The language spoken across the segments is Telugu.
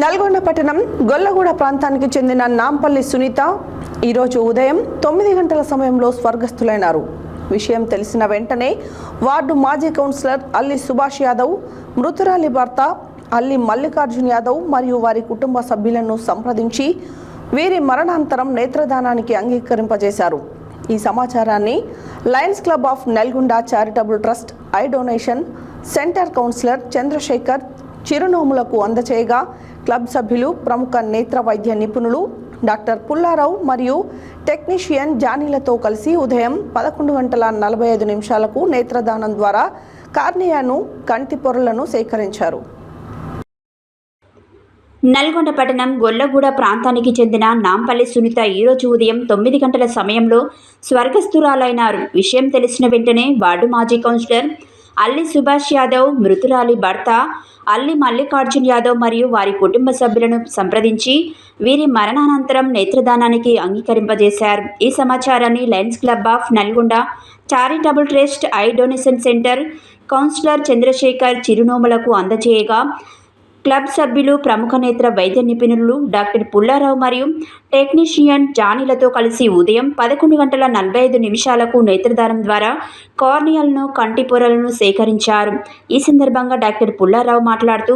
నల్గొండ పట్టణం గొల్లగూడ ప్రాంతానికి చెందిన నాంపల్లి సునీత ఈరోజు ఉదయం 9 గంటల సమయంలో స్వర్గస్థులైనారు. విషయం తెలిసిన వెంటనే వార్డు మాజీ కౌన్సిలర్ అల్లి సుభాష్ యాదవ్, మృతురాలి భర్త అల్లి మల్లికార్జున్ యాదవ్ మరియు వారి కుటుంబ సభ్యులను సంప్రదించి వీరి మరణానంతరం నేత్రదానానికి అంగీకరింపజేశారు. ఈ సమాచారాన్ని Lions Club of Nalgonda Charitable Trust Eye Donation Centre counsellor Chandrashekar చిరునోములకు అందచేయగా క్లబ్ సభ్యులు, ప్రముఖ నేత్ర వైద్య నిపుణులు డాక్టర్ పుల్లారావు మరియు టెక్నీషియన్ జానీలతో కలిసి ఉదయం 11:45 నేత్రదానం ద్వారా కార్నియాను, కంటి పొరలను సేకరించారు. నల్గొండ పట్టణం గొల్లగూడ ప్రాంతానికి చెందిన నాంపల్లి సునీత ఈరోజు ఉదయం 9 గంటల సమయంలో స్వర్గస్థురాలైనారు. విషయం తెలిసిన వెంటనే వార్డు మాజీ కౌన్సిలర్ అల్లి సుభాష్ యాదవ్, మృతురాలి భర్త అల్లి మల్లికార్జున్ యాదవ్ మరియు వారి కుటుంబ సభ్యులను సంప్రదించి వీరి మరణానంతరం నేత్రదానానికి అంగీకరింపజేశారు. ఈ సమాచారాన్ని Lions Club of Nalgonda Charitable Trust Eye Donation Centre counsellor Chandrashekar చిరునోములకు అందజేయగా క్లబ్ సభ్యులు, ప్రముఖ నేత్ర వైద్య నిపుణులు డాక్టర్ పుల్లారావు మరియు టెక్నీషియన్ జానీలతో కలిసి ఉదయం 11:45 నేత్రదానం ద్వారా కార్నియాలను, కంటి పొరలను సేకరించారు. ఈ సందర్భంగా డాక్టర్ పుల్లారావు మాట్లాడుతూ,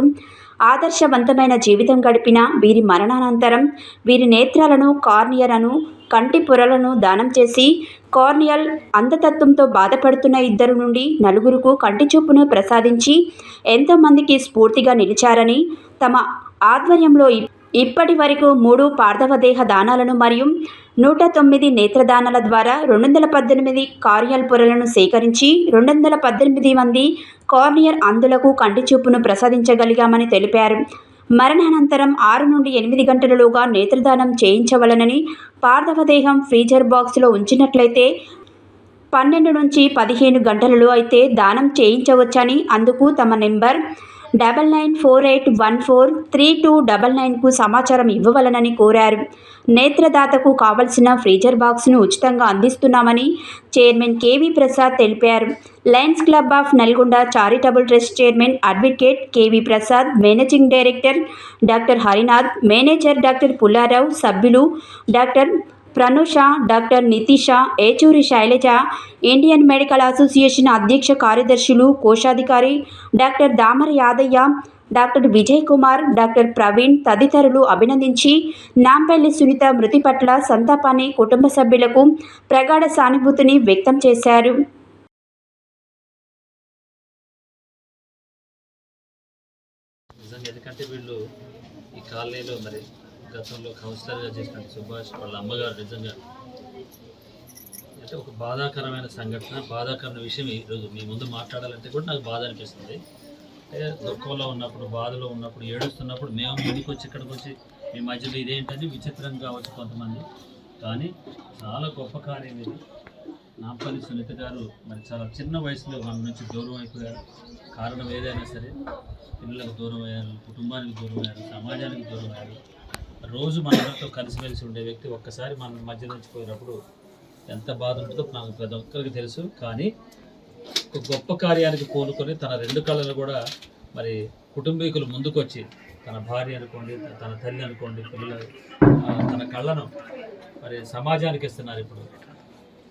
ఆదర్శవంతమైన జీవితం గడిపిన వీరి మరణానంతరం వీరి నేత్రాలను, కార్నియాలను, కంటి పొరలను దానం చేసి కార్నియల్ అంధతత్వంతో బాధపడుతున్న 2 నుండి 4 కంటి చూపును ప్రసాదించి ఎంతోమందికి స్ఫూర్తిగా నిలిచారని, తమ ఆధ్వర్యంలో ఇప్పటి వరకు 3 పార్థవ దేహ దానాలను మరియు 109 నేత్రదానాల ద్వారా 218 కార్నియల్ పొరలను సేకరించి 218 మంది కార్నియల్ అంధులకు కంటి చూపును ప్రసాదించగలిగామని తెలిపారు. మరణానంతరం 6 నుండి 8 గంటలలోగా నేత్రదానం చేయించవలనని, పార్థవ దేహం ఫ్రీజర్ బాక్స్లో ఉంచినట్లయితే 12 నుంచి 15 గంటలలో అయితే దానం చేయించవచ్చని, అందుకు తమ నెంబర్ 9948143299కు సమాచారం ఇవ్వవలనని కోరారు. నేత్రదాతకు కావలసిన ఫ్రీజర్ బాక్స్ను ఉచితంగా అందిస్తున్నామని చైర్మన్ కేవీ ప్రసాద్ తెలిపారు. Lions Club of Nalgonda Charitable Trust chairman advocate KV Prasad, managing director doctor Harinath, manager doctor Pullarao, సభ్యులు doctor Pranusha, doctor Nitisha, Yechuri Shailaja, Indian Medical Association అధ్యక్ష కార్యదర్శులు, కోశాధికారి doctor Damara Yadaiah, doctor Vijay Kumar, doctor Praveen తదితరులు అభినందించి నాంపల్లి సునీత మృతి పట్ల సంతాపాన్ని, కుటుంబ సభ్యులకు ప్రగాఢ సానుభూతిని వ్యక్తం చేశారు. ఎందుకంటే వీళ్ళు ఈ కాలనీలో మరి గతంలో కౌన్సిలర్గా చేసిన సుభాష్ వాళ్ళ అమ్మగారు నిజంగా అంటే ఒక బాధాకరమైన సంఘటన, బాధాకరమైన విషయం ఈరోజు మీ ముందు మాట్లాడాలంటే కూడా నాకు బాధ అనిపిస్తుంది. అంటే దుఃఖంలో ఉన్నప్పుడు, బాధలో ఉన్నప్పుడు, ఏడుస్తున్నప్పుడు మేము ముందుకు వచ్చి ఇక్కడికి వచ్చి మీ మధ్యలో ఇదేంటని విచిత్రంగా కావచ్చు కొంతమంది, కానీ చాలా గొప్ప కార్యం ఇది. నాంపల్లి సునీత గారు మరి చాలా చిన్న వయసులో మన నుంచి దూరం అయిపోయారు. కారణం ఏదైనా సరే, పిల్లలకు దూరం అయ్యారు, కుటుంబానికి దూరం అయ్యారు, సమాజానికి దూరం అయ్యారు. రోజు మనతో కలిసిమెలిసి ఉండే వ్యక్తి ఒక్కసారి మన మధ్య నుంచి పోయినప్పుడు ఎంత బాధ ఉంటుందో నాకు ప్రతి ఒక్కరికి తెలుసు. కానీ ఒక గొప్ప కార్యానికి పూనుకొని తన 2 కళ్ళను కూడా మరి కుటుంబీకులు ముందుకొచ్చి, తన భార్య అనుకోండి, తన తల్లి అనుకోండి, పిల్లలు, తన కళ్ళను మరి సమాజానికి ఇస్తున్నారు. ఇప్పుడు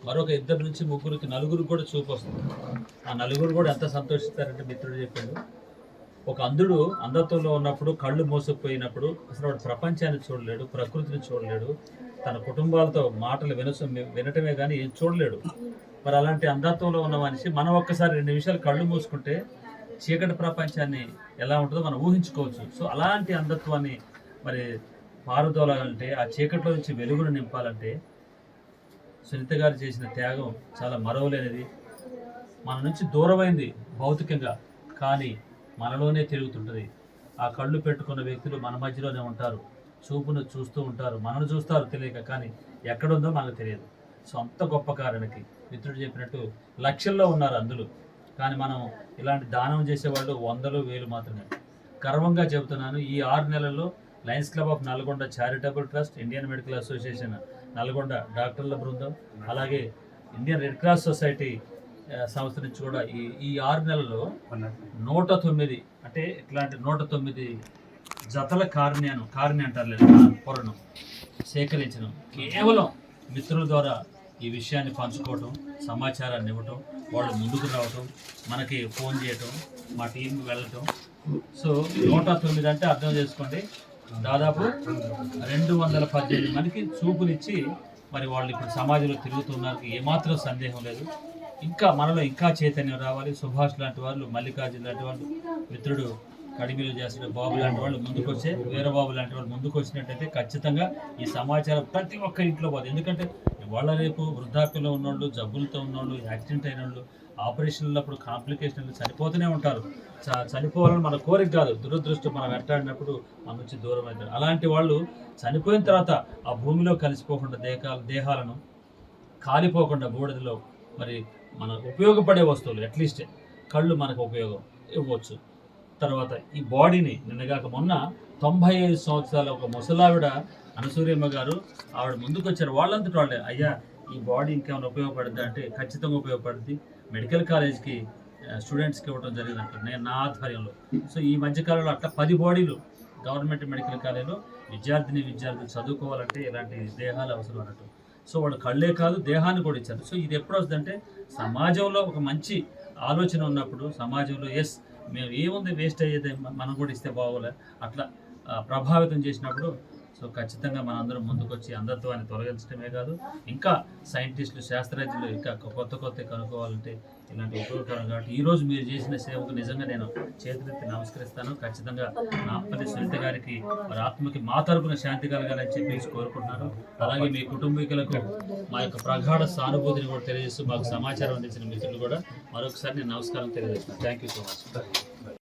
మరొక 2 నుంచి 3కి 4 కూడా చూపు వస్తుంది. ఆ 4 కూడా ఎంత సంతోషిస్తారంటే మిత్రుడు చెప్పాడు, ఒక అంధుడు అంధత్వంలో ఉన్నప్పుడు, కళ్ళు మోసుకుపోయినప్పుడు అసలు వాడు ప్రపంచాన్ని చూడలేడు, ప్రకృతిని చూడలేడు, తన కుటుంబాలతో మాటలు వినటమే కానీ ఏం చూడలేడు. మరి అలాంటి అంధత్వంలో ఉన్న మనిషి మనం ఒక్కసారి 2 నిమిషాలు కళ్ళు మూసుకుంటే చీకటి ప్రపంచాన్ని ఎలా ఉంటుందో మనం ఊహించుకోవచ్చు. సో అలాంటి అంధత్వాన్ని మరి పారుదోలాలంటే, ఆ చీకట్లో నుంచి వెలుగును నింపాలంటే సునీత గారు చేసిన త్యాగం చాలా మరవలేనిది. మన నుంచి దూరమైంది భౌతికంగా, కానీ మనలోనే తిరుగుతుంటుంది. ఆ కళ్ళు పెట్టుకున్న వ్యక్తులు మన మధ్యలోనే ఉంటారు, చూపును చూస్తూ ఉంటారు, మనను చూస్తారు తెలియక, కానీ ఎక్కడుందో మనకు తెలియదు. సో అంత గొప్ప కారణకి మిత్రుడు చెప్పినట్టు లక్షల్లో ఉన్నారు అందులో, కానీ మనం ఇలాంటి దానం చేసేవాళ్ళు 100,000 మాత్రమే. గర్వంగా చెబుతున్నాను, ఈ 6 నెలల్లో Lions Club of Nalgonda Charitable trust, Indian Medical association Nalgonda డాక్టర్ల బృందం, అలాగే ఇండియన్ రెడ్ క్రాస్ సొసైటీ సంస్థ నుంచి కూడా ఈ 6 నెలల్లో 109 అంటే ఇట్లాంటి 109 జతల కారుని అంటారు లేదా పొరను సేకరించడం, కేవలం మిత్రుల ద్వారా ఈ విషయాన్ని పంచుకోవటం, సమాచారాన్ని ఇవ్వటం, వాళ్ళు ముందుకు రావటం, మనకి ఫోన్ చేయటం, మా టీంకి వెళ్ళటం. సో 109 అంటే అర్థం చేసుకోండి, దాదాపు 218 మందికి చూపునిచ్చి మరి వాళ్ళు ఇప్పుడు సమాజంలో తిరుగుతున్నారు, ఏమాత్రం సందేహం లేదు. ఇంకా మనలో ఇంకా చైతన్యం రావాలి. సుభాష్ లాంటి వాళ్ళు, మల్లికార్జున లాంటి వాళ్ళు, మిత్రుడు కడిమిలు చేసిన బాబు లాంటి వాళ్ళు ముందుకు వచ్చే, వీరబాబు లాంటి వాళ్ళు ముందుకు వచ్చినట్టయితే ఖచ్చితంగా ఈ సమాచారం ప్రతి ఒక్క ఇంట్లో పోదు. ఎందుకంటే ఇవాళ రేపు వృద్ధాప్యంలో ఉన్నోళ్ళు, జబ్బులతో ఉన్నోళ్ళు, యాక్సిడెంట్ అయిన వాళ్ళు, ఆపరేషన్లప్పుడు కాంప్లికేషన్లు చనిపోతూనే ఉంటారు. చనిపోవాలని మన కోరిక కాదు, దురదృష్టం మనం వెంటాడినప్పుడు మన నుంచి దూరం అవుతారు. అలాంటి వాళ్ళు చనిపోయిన తర్వాత ఆ భూమిలో కలిసిపోకుండా దేహాలను కాలిపోకుండా బూడిదలో మరి మనకు ఉపయోగపడే వస్తువులు, అట్లీస్ట్ కళ్ళు మనకు ఉపయోగం ఇవ్వచ్చు. తర్వాత ఈ బాడీని నిన్నగాక మొన్న 95 సంవత్సరాల ఒక ముసలావిడ అనసూయమ్మ గారు ఆవిడ ముందుకు వచ్చారు. వాళ్ళంతటి వాళ్ళే, అయ్యా ఈ బాడీ ఇంకేమైనా ఉపయోగపడుద్ది అంటే ఖచ్చితంగా ఉపయోగపడుద్ది, మెడికల్ కాలేజ్కి స్టూడెంట్స్కి ఇవ్వడం జరిగినట్టు నేను నా ఆధ్వర్యంలో. సో ఈ మధ్యకాలంలో అట్లా 10 బాడీలు గవర్నమెంట్ మెడికల్ కాలేజ్లో విద్యార్థులు చదువుకోవాలంటే ఇలాంటి దేహాలు అవసరం అన్నట్టు. సో వాళ్ళు కళ్ళే కాదు దేహాన్ని కూడా ఇచ్చారు. సో ఇది ఎప్పుడు వస్తుందంటే సమాజంలో ఒక మంచి ఆలోచన ఉన్నప్పుడు, సమాజంలో మేము ఏముంది వేస్ట్ అయ్యేది మనం కూడా ఇస్తే బాగోలే అట్లా ప్రభావితం చేసినప్పుడు సో ఖచ్చితంగా మనందరం ముందుకొచ్చి అంధత్వాన్ని తొలగించడమే కాదు, ఇంకా సైంటిస్టులు, శాస్త్రజ్ఞులు ఇంకా కొత్త కనుక్కోవాలంటే ఇలాంటి ఉపయోగకరం. కాబట్టి ఈరోజు మీరు చేసిన సేవకు నిజంగా నేను చేతులెత్తి నమస్కరిస్తాను. ఖచ్చితంగా నాంపల్లి సునీత గారికి వారి ఆత్మకి మా తరపున శాంతి కలగాలని చెప్పేసి కోరుకుంటున్నాను. అలాగే మీ కుటుంబీకులకు మా యొక్క ప్రగాఢ సానుభూతిని కూడా తెలియజేస్తూ మాకు సమాచారం అందించిన మిత్రులు కూడా మరొకసారి నేను నమస్కారం తెలియజేస్తున్నాను. Thank you so much.